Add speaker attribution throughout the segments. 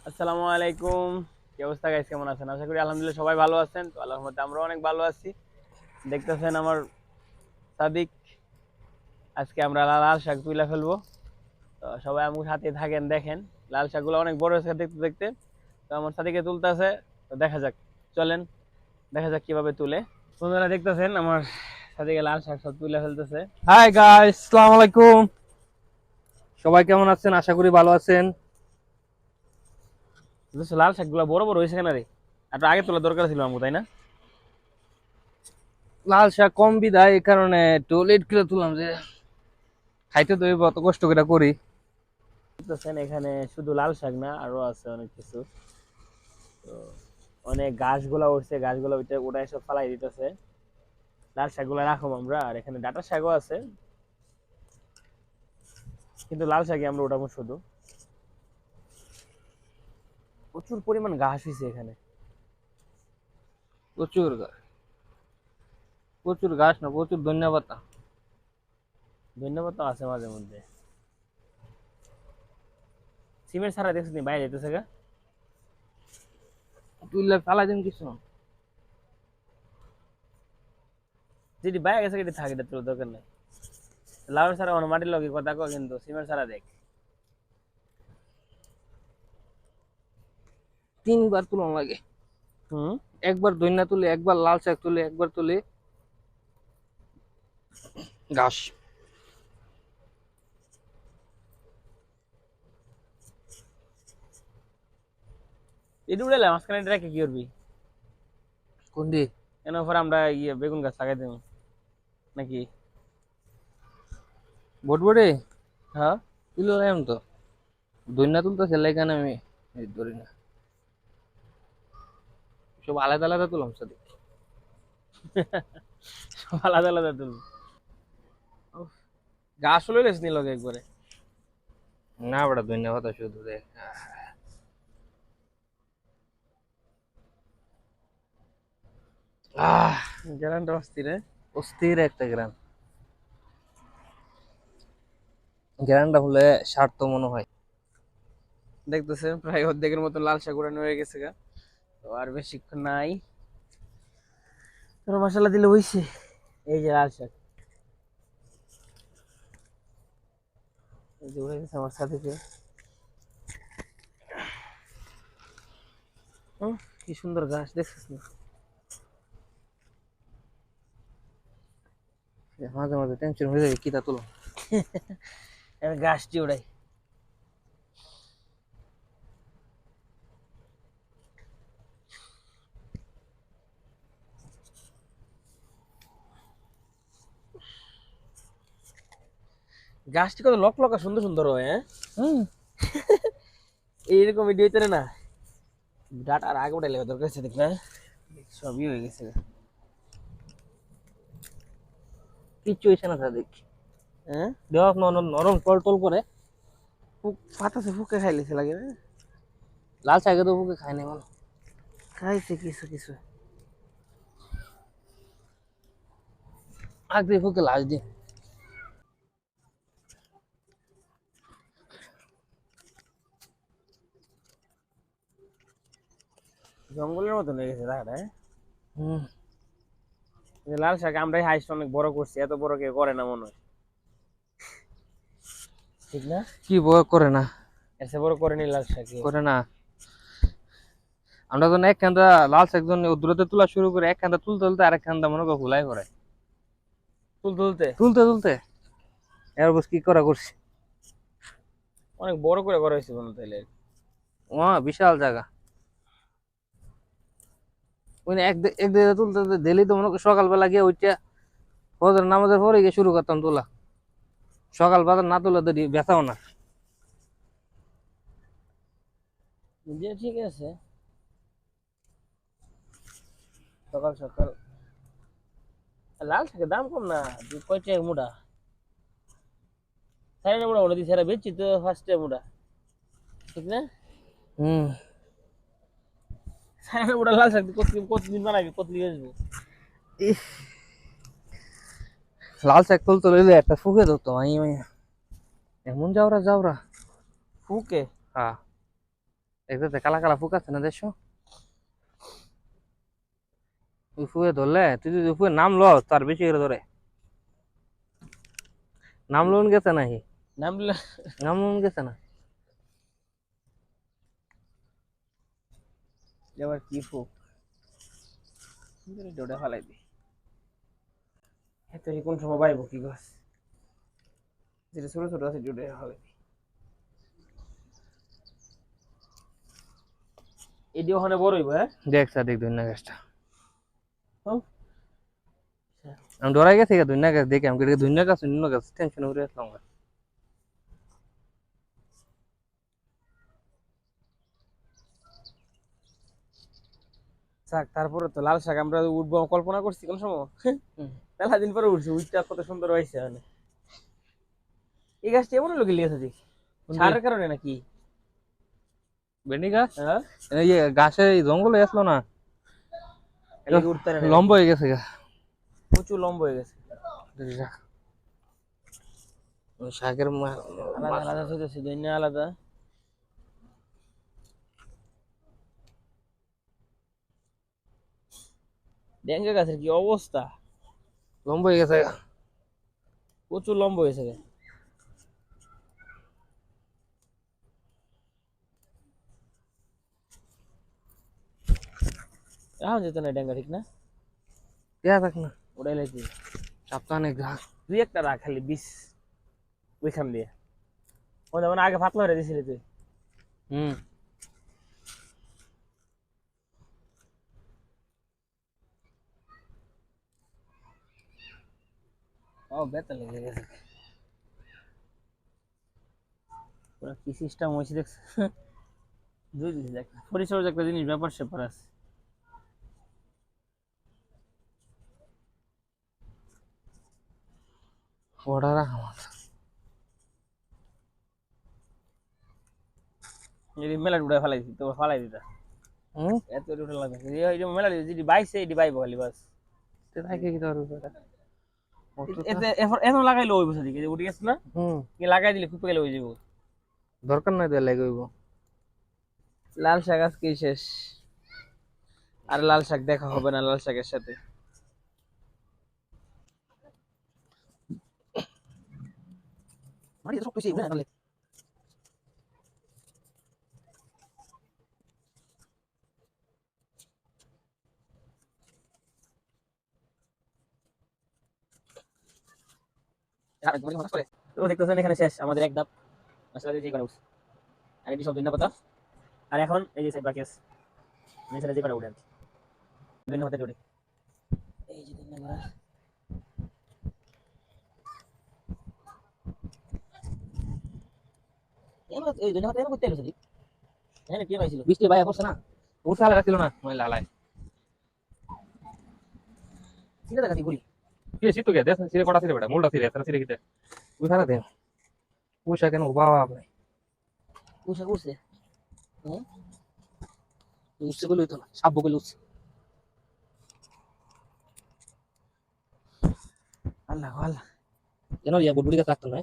Speaker 1: আসসালামু আলাইকুম। কি অবস্থা গাইস, কেমন আছেন? আশা করি আলহামদুলিল্লাহ সবাই ভালো আছেন। তো আল্লাহর রহমতে আমরাও অনেক ভালো আছি। দেখতেছেন আমার সাদিক, আজকে আমরা লাল শাক তুলে ফেলবো। তো সবাই আমার সাথে থাকেন, দেখেন লাল শাকগুলো অনেক বড় হয়েছে দেখতে দেখতে। তো আমার সাদিকে তুলতেছে, তো দেখা যাক, চলেন দেখা যাক কিভাবে তুলে। বন্ধুরা দেখতেছেন আমার সাদিকে লাল শাক সব তুলে ফেলতেছে।
Speaker 2: হাই গাইস, আসসালামু আলাইকুম। সবাই কেমন আছেন? আশা করি ভালো আছেন।
Speaker 1: বুঝছো, লাল শাকগুলো বড় বড় হয়েছে কেন রে? আর আগে তোলা দরকার ছিল আমাকে, তাই না?
Speaker 2: লাল শাক কম বিদায় এই কারণে একটু লেট করে তুললাম, যে খাইতে তো অত কষ্ট করে করি।
Speaker 1: দেখতেছেন এখানে শুধু লাল শাক না, আরো আছে অনেক কিছু। তো অনেক গাছগুলা উঠছে, গাছগুলো ওটা সব ফালাই দিতেছে। লাল শাকগুলো রাখবো আমরা, আর এখানে ডাটা শাকও আছে, কিন্তু লাল শাকই আমরা ওঠাবো শুধু। প্রচুর পরিমাণ ঘাস হয়েছে এখানে।
Speaker 2: প্রচুর প্রচুর ঘাস না, প্রচুর ধনিয়া পাতা।
Speaker 1: ধন্যবাদ তো আছে মাঝে মধ্যে। সিমেন্ট ছাড়া দেখছি নি বাইরে যেতেছে গা।
Speaker 2: তুইলে ফেলাই দিন কিছু না।
Speaker 1: যেটি বাইরে গেছে সেটি থাকে, এটা তোর দরকার নাই। লাউ ছাড়া অন্য মাটির লগে কথা কো, কিন্তু সিমেন্ট ছাড়া দেখ।
Speaker 2: তিনবার তুলন লাগে।
Speaker 1: হুম।
Speaker 2: একবার ধনিয়া তুলে, একবার লাল শাক তুলে, একবার তুলে ঘাস।
Speaker 1: এটি উড়ালে মাঝখানে এটা রেখে কি করবি?
Speaker 2: কোন দিয়ে?
Speaker 1: এর পরে আমরা বেগুন গাছ লাগাই দেবো নাকি?
Speaker 2: বটবটে
Speaker 1: হ্যাঁ।
Speaker 2: তুলে লাম তো। ধনিয়া তুলতেছে লাইকানে আমি এই ধরি না, সব আলাদা আলাদা তুললাম সাথে।
Speaker 1: সব আলাদা আলাদা তুলবো। গাছ লই লেস নি লগে একবারে।
Speaker 2: না বড় ধনিয়া পাতা শুধু দেখ। আহ,
Speaker 1: গ্যারান্টি অস্থির রে।
Speaker 2: অস্থির একটা গ্রাম। গ্রানটা হলে স্বার্থ মনে হয়।
Speaker 1: দেখতেছেন প্রায় অর্ধেকের মতো লাল শাক উড়ানো হয়ে গেছে গা। তো আর বেশিক্ষণ নাই। তোর মশলা দিলে হইছে। এই যে লাল শাক, এই যে উড়ে গেছে আমার সাথে যে। কি সুন্দর গাছ দেখছিস না?
Speaker 2: মাঝে মাঝে টেনশন হয়ে যায়, কিতা তুলো।
Speaker 1: এবার গাছটি উড়াই। গাছটি কত লক লকা সুন্দর সুন্দর হয়, হ্যাঁ।
Speaker 2: হুম।
Speaker 1: এইরকম ভিডিও হইতে না, ডাটা আর আগে উঠাইলে দরকার আছে, দেখ না সবই হয়ে গেছে গা।
Speaker 2: কিচ্ছু হয়েছে না স্যার, দেখি
Speaker 1: হ্যাঁ।
Speaker 2: দেওয়া নরম টল টল করে।
Speaker 1: পাতাছে ফুকে খাইলেছে লাগে না।
Speaker 2: লাল শাকে তো বুকে খায় না মনে।
Speaker 1: খাইছে কিছু কিছু।
Speaker 2: আগ দিয়ে ফুকে লাশ দিয়ে।
Speaker 1: জঙ্গলের মতন হয়ে গেছে জায়গাটা, হ্যাঁ?
Speaker 2: হুম।
Speaker 1: এই লাল শাক আমরাই হাইস্ট অনেক বড় করছি, এত বড় কেউ করে না মনে হয়, ঠিক না?
Speaker 2: কি বয় করে না?
Speaker 1: এর চেয়ে বড় করেনি লাল শাক কেউ।
Speaker 2: করে না। আমরা যখন এক খান্দা লাল শাক যখন দূরতে তোলা শুরু করে, এক খান্দা তুলতে তুলতে আরেক খান্দা মনে করো ভুলাই করে।
Speaker 1: তুলতে তুলতে
Speaker 2: তুলতে তুলতে এর বস কি করা করছি।
Speaker 1: অনেক বড় করে করা হয়েছে বন্ধু তাইলে।
Speaker 2: ও বিশাল জায়গা। ওই এক দিকে তুলতে তুলতে দিল্লি তো মনে করো সকালবেলা গিয়ে ওইটা ফজর নামাজের পরে গিয়ে শুরু করতাম তোলা। সকাল বাজার না তুলে তো বেচাও না।
Speaker 1: যে ঠিক আছে, সকাল সকাল লাল শাকের দাম কম না, কয় টাকা মুড়া? সাড়ে না মুড়া মনে দিচ্ছে, এরা বেচছি তো ফার্স্টে মুড়া, ঠিক না?
Speaker 2: হুম।
Speaker 1: সাড়ে না মুড়া লাল শাক কতদিন বানাবি, কতদিন বেচবো?
Speaker 2: ইস, লাল শাক তুলতে লইলে একটা ফুকে ধরতো এমন যাওরা যাওরা।
Speaker 1: ফুকে?
Speaker 2: হ্যাঁ, একটাতে কালা কালা ফুক আছে না দেখছো? ওই ফুয়ে ধরলে তুই যদি ফুয়ে নাম লো তার বেশি করে ধরে। নাম লোন গেছে নাহি?
Speaker 1: নামলে
Speaker 2: নাম লোন গেছে না?
Speaker 1: এবার কি ফুক ডোডা ফালাই দি এত কোন সময় পাইবো কি গাছ যেটা ছোট ছোট আছে ডোডা ফালাই দি এটি ওখানে বড় হইব হ্যাঁ
Speaker 2: দেখ সাদিক দুনিয়া গাছটা
Speaker 1: হ্যাঁ?
Speaker 2: আমি ডরাই গেছি দুনিয়া গাছ দেখে আমি দুনিয়া গাছ অন্য গাছ টেনশন করে আসলাম
Speaker 1: শাক তারপরে তো লাল শাক আমরা উঠবো কল্পনা করছি কোন সময় মেলা দিন পরে উঠছি উঠটা কত সুন্দর হয়েছে মানে এই গাছটা এমন লোকে লিয়েছে দেখি সারের কারণে নাকি
Speaker 2: ভেন্ডি গাছ
Speaker 1: হ্যাঁ
Speaker 2: এই যে গাছে জঙ্গলে আসলো না
Speaker 1: এলাকা উঠতে না
Speaker 2: লম্বা হয়ে গেছে গা
Speaker 1: প্রচুর লম্বা হয়ে গেছে
Speaker 2: ওই শাকের
Speaker 1: আলাদা আলাদা হইতেছে দৈন্য আলাদা ডেঙ্গা গাছের কি অবস্থা
Speaker 2: লম্বা হয়ে গেছে গা।
Speaker 1: প্রচুর লম্বা হয়েছে রে। এখন যেত না ডেঙ্গা ঠিক না
Speaker 2: দেয়া থাক না
Speaker 1: ওটাই লাগছে
Speaker 2: সপ্তাহে ঘাস
Speaker 1: দুই একটা রাখ খালি বিষ ওইখান দিয়ে ও যেমন আগে ফাতলা হয়ে দিয়েছিলি তুই
Speaker 2: হুম
Speaker 1: ও বেতা লেগে গেছে পুরা কি সিস্টেম হয়েছে দেখছ দুই দিন দেখ পরিচর্যা একটা জিনিস ব্যাপার স্যাপার আছে
Speaker 2: ওটা রাখ আমার
Speaker 1: যদি মেলা উঠে ফেলাইছি তো ফেলাই দিতা
Speaker 2: হুম
Speaker 1: এত উঠে লাগে এই যে মেলা যদি বাইছে এটি বাইবো খালি বাস
Speaker 2: থাকে কি তোর
Speaker 1: এতে এখন লাগাইলে ওই বছর দিকে উঠে গেছে না
Speaker 2: হুম
Speaker 1: কি লাগাই দিলে খুব গেলে হয়ে যাবো
Speaker 2: দরকার নাই দেয়া লাগবে
Speaker 1: লাল শাক আজকে শেষ আর লাল শাক দেখা হবে না লাল শাকের সাথে তো দেখতেছেন এখানে শেষ আমাদের এক ধাপ মশলা দিয়ে যে করা উঠছে আর এটি সব ধন্যবাদ আর এখন এই যে সাইড বাকি আছে নিচে যে করা উঠে ধন্যবাদ জোড়ে এই যে ধন্যবাদ এমন এই ধন্যবাদ এমন করতে এসেছি হ্যাঁ কি পাইছিল
Speaker 2: বৃষ্টি ভাই পড়ছে না উঠে আলা ছিল না ময়লা আলাই
Speaker 1: সিধা দেখাতি গুলি
Speaker 2: কি শীত গে দেশ সিরে কটা সিরে বেটা মুলটা সিরে এত সিরে কিতে উঠারা দে পুষা কেন বাবা ভাই
Speaker 1: কুসা কুসে হ্যাঁ
Speaker 2: উঠছে বলে তো না সাপ বলে উঠছে
Speaker 1: আল্লাহ আল্লাহ
Speaker 2: কেন ইয়া বুড়ি গাছ রাখতো না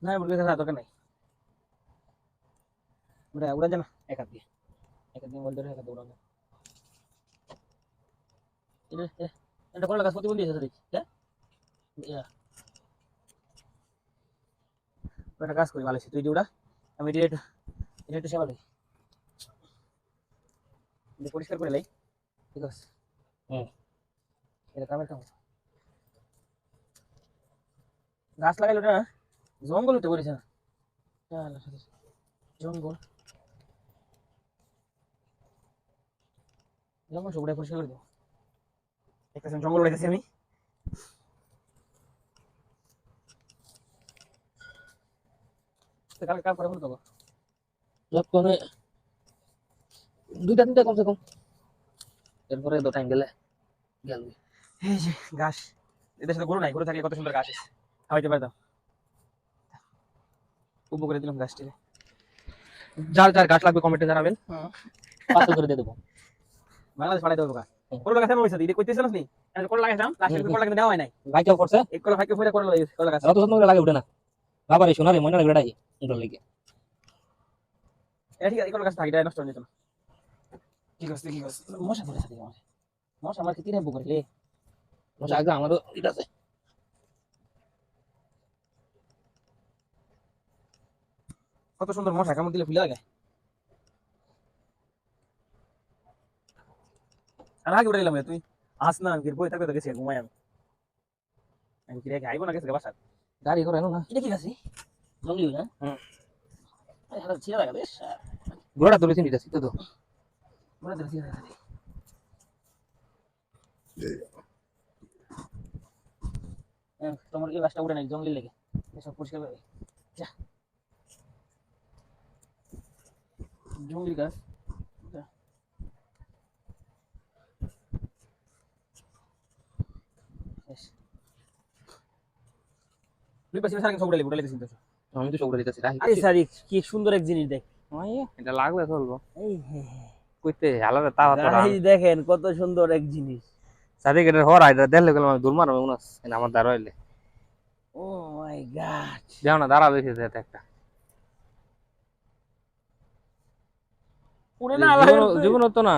Speaker 1: না বলবে কথা দরকার নাই উড়া উড়া জানা এক হাত দিয়ে বল ধরে এক হাত উড়া এটা কোন লাগাস প্রতিবন্ধী আছে দেখি হ্যাঁ একটা কাজ করি ভালো তুই উড়া আমি ডিরেক্ট এটা একটু সেবা দিই পরিষ্কার করে লাই ঠিক আছে
Speaker 2: হুম
Speaker 1: এটা কামের কাম গাছ লাগাইলো না জঙ্গল হতে বলেছে না জঙ্গল জঙ্গল সবটাই পরিষ্কার করে দেবো দেখতেছেন জঙ্গল উড়াইতেছি আমি কালকে কাম করে ফেলতে হবে
Speaker 2: জব করে দুইটা তিনটা কমসে কম এরপরে দো টাইম গেলে গেল
Speaker 1: এই যে ঘাস এদের সাথে গরু নাই গরু থাকলে কত সুন্দর ঘাস আছে খাওয়াইতে পারতাম উপর করে দিলাম ঘাসটিকে
Speaker 2: যার যার গাছ লাগবে কমেন্টে জানাবেন পার্সেল করে দিয়ে দেবো
Speaker 1: বাংলাদেশ পাঠাইতে হবে কোন গাছ আমি বলছি এটা কইতেছ না নি আমি কোন লাগাইছিলাম লাস্টে কোন লাগাইতে দেওয়া হয় নাই
Speaker 2: ভাই কেউ করছে
Speaker 1: এক কোলা ভাইকে ফেরে করলো এই কোলা গাছ
Speaker 2: যত যত্ন করে লাগে উঠে না বাবারে শোনা রে মনে লাগে উঠার লেগে
Speaker 1: এটা ঠিক আছে, কোনো কাছে থাকি, এটা নষ্ট হয়ে যেত না। ঠিক আছে, ঠিক আছে। মশা ধরে থাকে আমার, মশা আমার কি তিন করে রে।
Speaker 2: মশা আগে আমারও এটা আছে।
Speaker 1: কত সুন্দর মশা, কামড় দিলে ফুলে লাগে। আর আগে উঠে গেলাম তুই আস না, আমি বই থাকবে তো গেছি ঘুমাই আমি কি রেখে আইবো না গেছে বাসা।
Speaker 2: গাড়ি করে না
Speaker 1: এটা কি আছে জঙ্গলি না?
Speaker 2: হুম।
Speaker 1: ছিঁড়া লাগা বেশ,
Speaker 2: ঘোড়া তুলেছি নিতেছি তো
Speaker 1: মনে হচ্ছে ছিঁড়া লাগা। তোমার এই বাসটা উঠে নাই জঙ্গলি লেগে, এসব পরিষ্কার করে যা। জঙ্গলি গাছ যা। শেষ। দুই পাশে সারা সব উড়াইলে উড়াইলে চিন্তা।
Speaker 2: আমি তো সব দিতেছি রাখি।
Speaker 1: আরে সারিক কি সুন্দর এক জিনিস দেখ,
Speaker 2: এটা লাগবে চলবো
Speaker 1: এই
Speaker 2: কইতে আলাদা তাও তো
Speaker 1: গাইস দেখেন কত সুন্দর এক জিনিস।
Speaker 2: সাদিক এটা হর আইডা দেখলে গেলাম দূর মারবে মনে হচ্ছে আমার দ্বারা হইলে।
Speaker 1: ও মাই গড,
Speaker 2: যাও না দাঁড়া দেখি এটা একটা
Speaker 1: পুরো না আলাদা
Speaker 2: জীবন হতো না।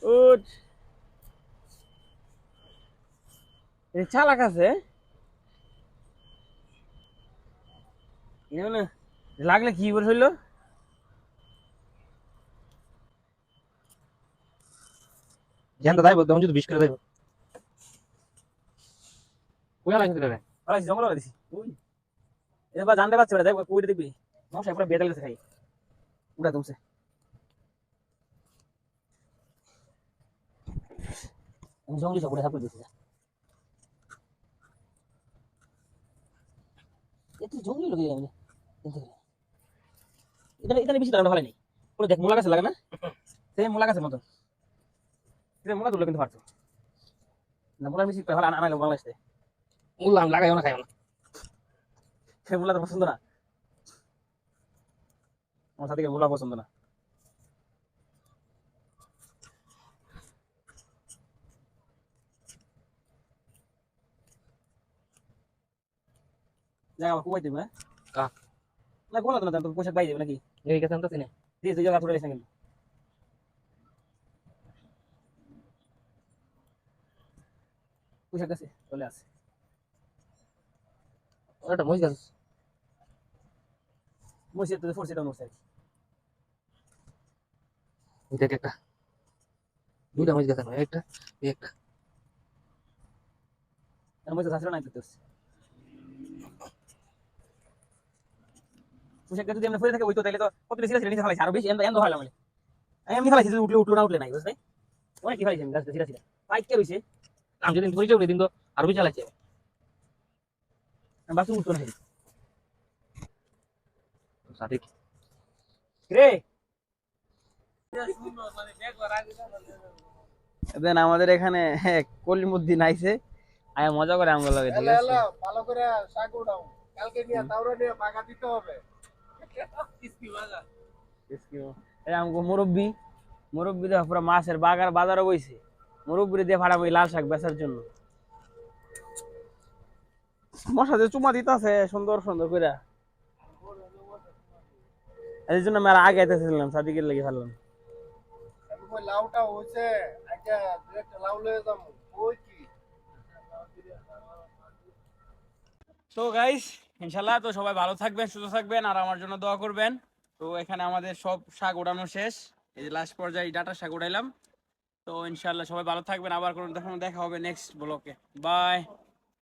Speaker 1: উঠ, এই চালাক আছে না, লাগলে কি করে হইলো।
Speaker 2: জানতে যাইব তখন যদি বিশ করে যাইব কোয়া লাগছে রে।
Speaker 1: আরে জঙ্গল করে দিছি ওই, এবার জানতে পারছি ওটা দেখ কইতে দেখবি মশা পুরো বেদাল গেছে খাই উড়া তুমছে। আমি জঙ্গলি সব উড়ে সাপ দিছি। এত জঙ্গলি লোক আমি এটা এটা বেশি দাঁড়ানো ভালো নেই, পুরো দেখ মুলা গাছে লাগে না, সেই মুলা গাছের মতো এটা মুলা তুললে কিন্তু পারতো না, মুলা বেশি ভালো আনা লাগবে বাংলাদেশে।
Speaker 2: উল্লাম লাগাইও না খাইও না।
Speaker 1: সে মুলা তো পছন্দ না, আমার সাথে মুলা পছন্দ না। জায়গা আমার কুমাই দেবে না গোলা তো না, তো পোশাক পাই যাবে নাকি
Speaker 2: এই কথা তো চিনি
Speaker 1: দিয়ে দুই জায়গা তুলে গেছে কিন্তু পোশাক আছে চলে আসে।
Speaker 2: ওটা মজ গাছ
Speaker 1: মসজিদ তো ফোর্স এটা মসজিদ
Speaker 2: দেখ একটা দুইটা মজ গাছ নয় একটা এই একটা
Speaker 1: আর মসজিদ আসলে নাই করতে পোশাকটা যদি এমনি ফেলে থাকে ওই তো তাহলে তো কত বেশি ছিল নিচে ফেলাইছে আরো বেশি এন্ড হয় মানে আমি এমনি ফেলাইছি যদি উঠলে উঠলো না উঠলে নাই বুঝতে অনেক কি ফেলাইছি আমি গাছ ছিল ছিল বাইক কে হইছে
Speaker 2: আমি যেদিন ধরে যাবো দিন তো আরো বেশি চালাচ্ছে
Speaker 1: আমি বাসু উঠতো না
Speaker 2: সাদিক
Speaker 1: রে। দেন আমাদের এখানে কলিমুদ্দিন আইছে আয়া মজা করে আমগুলো লাগে ঠিক আছে
Speaker 3: ভালো করে শাক উঠাও, কালকে নিয়ে তাওরা নিয়ে পাকা দিতে হবে।
Speaker 1: এই আমগো মুরব্বি মুরব্বি দেখো পুরো মাছের বাগার বাজারও বইছে, মুরব্বি দিয়ে ফাড়াবো এই লাল শাক বেচার জন্য। মশা যে চুমা দিতেছে সুন্দর সুন্দর করে, এই জন্য আমি আর আগে আইতেছিলাম সাদিকের লেগে ফেললাম।
Speaker 3: আমি কই লাউটা হইছে, আচ্ছা একটা লাউ লয়ে যাবো ওই কি।
Speaker 1: তো গাইস ইনশাল্লাহ তো সবাই ভালো থাকবেন সুস্থ থাকবেন আর আমার জন্য দোয়া করবেন। তো এখানে আমাদের সব শাক ওঠানো শেষ, এই যে লাস্ট পর্যায়ে ডাটা শাক উঠাইলাম। তো ইনশাল্লাহ সবাই ভালো থাকবেন, আবার কোনো দেখা হবে নেক্সট ব্লকে। বাই।